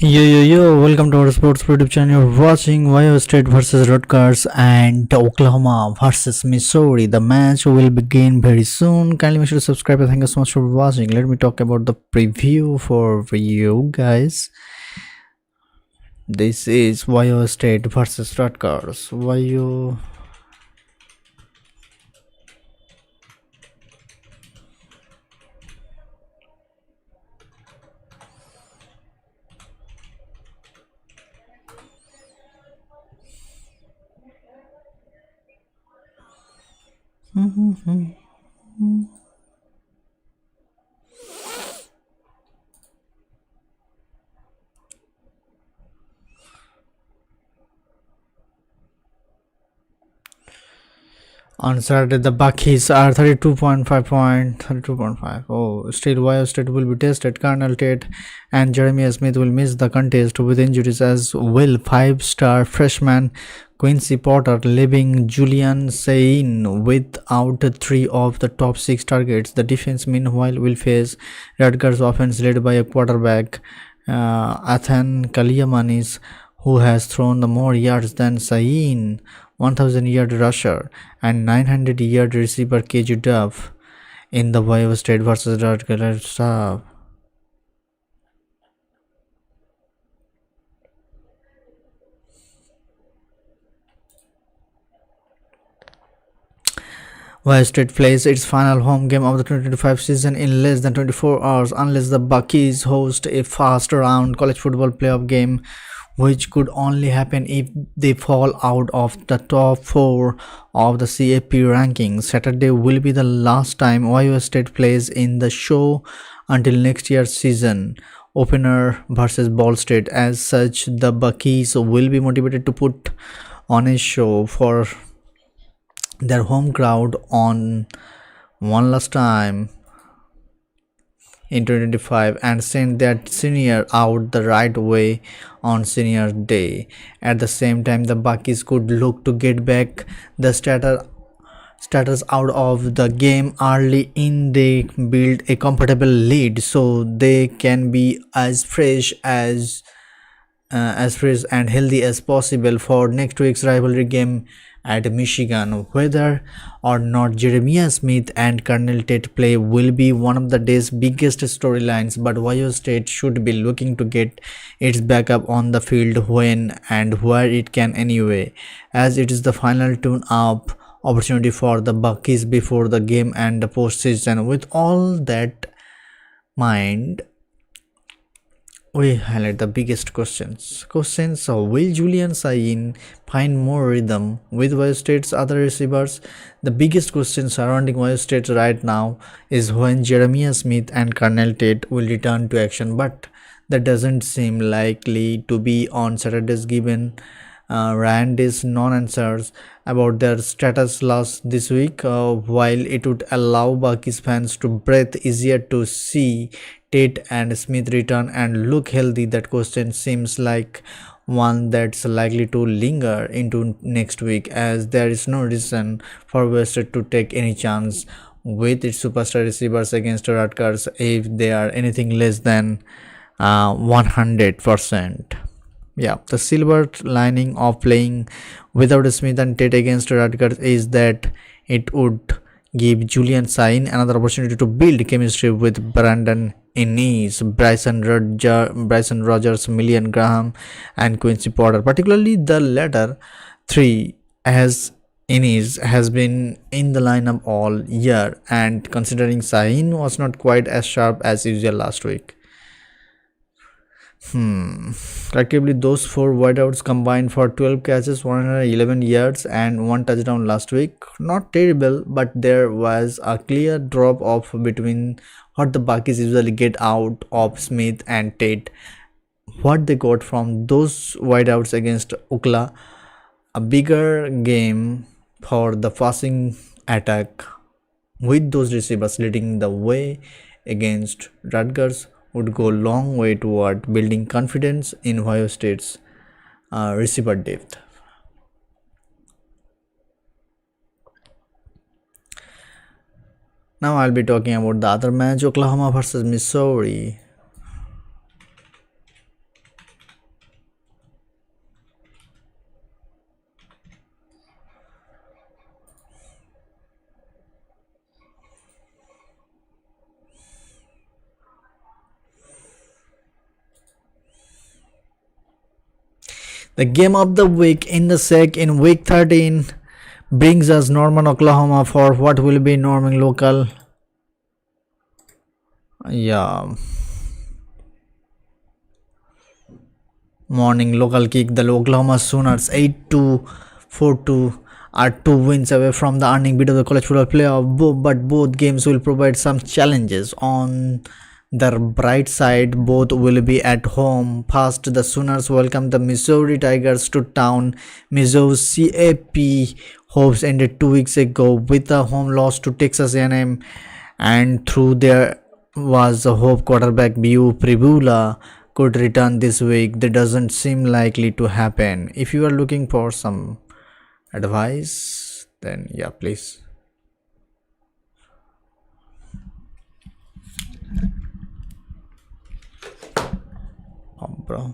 Welcome to our sports YouTube channel. You're watching Ohio State versus Rutgers and Oklahoma versus Missouri. The match will begin very soon. Kindly make sure to subscribe and thank you so much for watching. Let me talk about the preview for you guys. This is Ohio State versus Rutgers. Ohio. On Saturday, the Buckies are 32.5. Oh, still Ohio State will be tested. Colonel Tate and Jeremiah Smith will miss the contest with injuries, as will five-star freshman Quincy Porter, leaving Julian Sain without three of the top six targets. The defense, meanwhile, will face Rutgers offense led by a quarterback, Athan Kaliamanis, who has thrown the more yards than Sain, 1000-yard rusher and 900-yard receiver KJ Duff in the Ohio State versus Rutgers staff. Ohio State plays its final home game of the 2025 season in less than 24 hours unless the Buckies host a first-round college football playoff game, which could only happen if they fall out of the top 4 of the CAP rankings. Saturday will be the last time Ohio State plays in the show until next year's season opener versus Ball State. As such, the Buckies will be motivated to put on a show for their home crowd on one last time in 2025 and send their senior out the right way on senior day. At the same time, the Buckies could look to get back the status out of the game early in. They build a comfortable lead so they can be as fresh and healthy as possible for next week's rivalry game at Michigan. Whether or not Jeremiah Smith and Colonel Tate play will be one of the day's biggest storylines, but Ohio State should be looking to get its backup on the field when and where it can anyway, as it is the final tune-up opportunity for the Buckies before the game and the postseason. With all that mind, we highlight the biggest questions. Will Julian Sain find more rhythm with Ohio State's other receivers? The biggest question surrounding Ohio State right now is when Jeremiah Smith and Colonel Tate will return to action, but that doesn't seem likely to be on Saturdays given Randy's non-answers about their status last this week. While it would allow Bucky's fans to breathe easier to see Tate and Smith return and look healthy, that question seems like one that's likely to linger into next week, as there is no reason for Western to take any chance with its superstar receivers against Rutgers if they are anything less than 100%. Yeah, the silver lining of playing without Smith and Tate against Rutgers is that it would give Julian Sain another opportunity to build chemistry with Brandon Innes, Bryson Rogers, Millian Graham, and Quincy Porter. Particularly the latter three, as Innes has been in the lineup all year, and considering Sain was not quite as sharp as usual last week. Collectively, those four wideouts combined for 12 catches, 111 yards, and one touchdown last week. Not terrible, but there was a clear drop off between what the Buckies usually get out of Smith and Tate. What they got from those wideouts against Oklahoma, a bigger game for the passing attack, with those receivers leading the way against Rutgers, would go a long way toward building confidence in Ohio State's receiver depth. Now I'll be talking about the other match, Oklahoma versus Missouri. The game of the week in the SEC in week 13 brings us Norman, Oklahoma for what will be Norman local. Yeah. Morning local kick. The Oklahoma Sooners 8-2, 4-2 are 2 wins away from the earning bid of the college football playoff, but both games will provide some challenges. On the bright side, both will be at home. First, the Sooners welcome the Missouri Tigers to town. Missouri CAP hopes ended 2 weeks ago with a home loss to Texas A&M, and through there was a hope quarterback Bu Pribula could return this week. That doesn't seem likely to happen. If you are looking for some advice, then yeah, please. Oh, bro.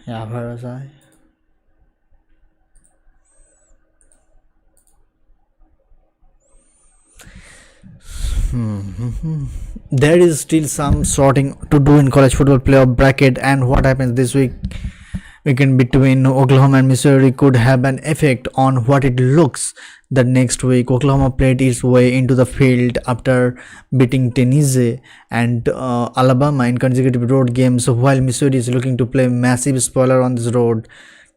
Yeah, where was I? There is still some sorting to do in college football playoff bracket, and what happens this weekend between Oklahoma and Missouri could have an effect on what it looks the next week. Oklahoma played its way into the field after beating Tennessee and Alabama in consecutive road games, while Missouri is looking to play massive spoiler on this road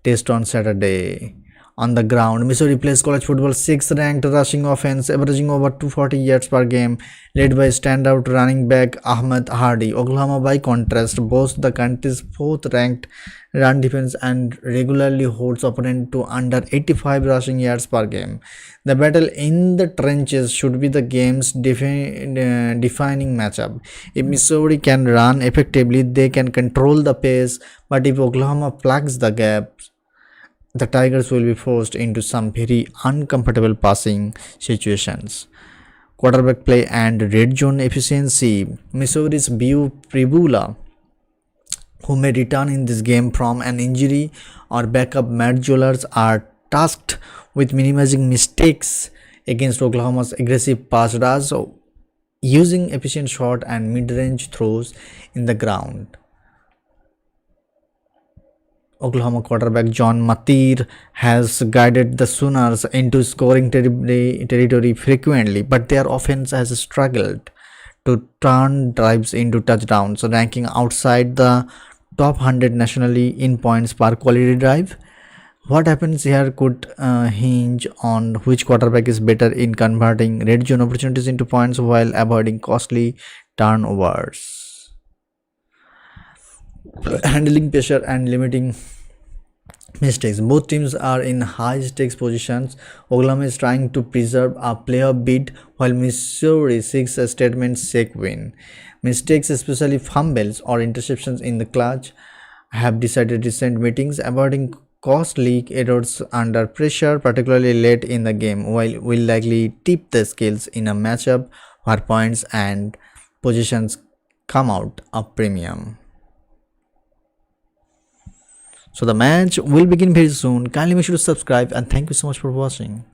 test on Saturday. On the ground, Missouri plays college football 6th ranked rushing offense, averaging over 240 yards per game, led by standout running back Ahmed Hardy. Oklahoma, by contrast, boasts the country's 4th ranked run defense and regularly holds opponent to under 85 rushing yards per game. The battle in the trenches should be the game's defining matchup. If Missouri can run effectively, they can control the pace, but if Oklahoma plugs the gaps, the Tigers will be forced into some very uncomfortable passing situations. Quarterback play and red zone efficiency. Missouri's Bu Pribula, who may return in this game from an injury, or backup Matt Jollers, are tasked with minimizing mistakes against Oklahoma's aggressive pass rush, using efficient short and mid-range throws in the ground. Oklahoma quarterback John Matir has guided the Sooners into scoring territory frequently, but their offense has struggled to turn drives into touchdowns, ranking outside the top 100 nationally in points per quality drive. What happens here could hinge on which quarterback is better in converting red zone opportunities into points while avoiding costly turnovers. Handling pressure and limiting mistakes. Both teams are in high stakes positions. Oklahoma is trying to preserve a playoff bid while Missouri seeks a statement sake win. Mistakes, especially fumbles or interceptions in the clutch, have decided recent meetings. Avoiding costly errors under pressure, particularly late in the game, will likely tip the scales in a matchup where points and positions come out a premium. So the match will begin very soon. Kindly make sure to subscribe, and thank you so much for watching.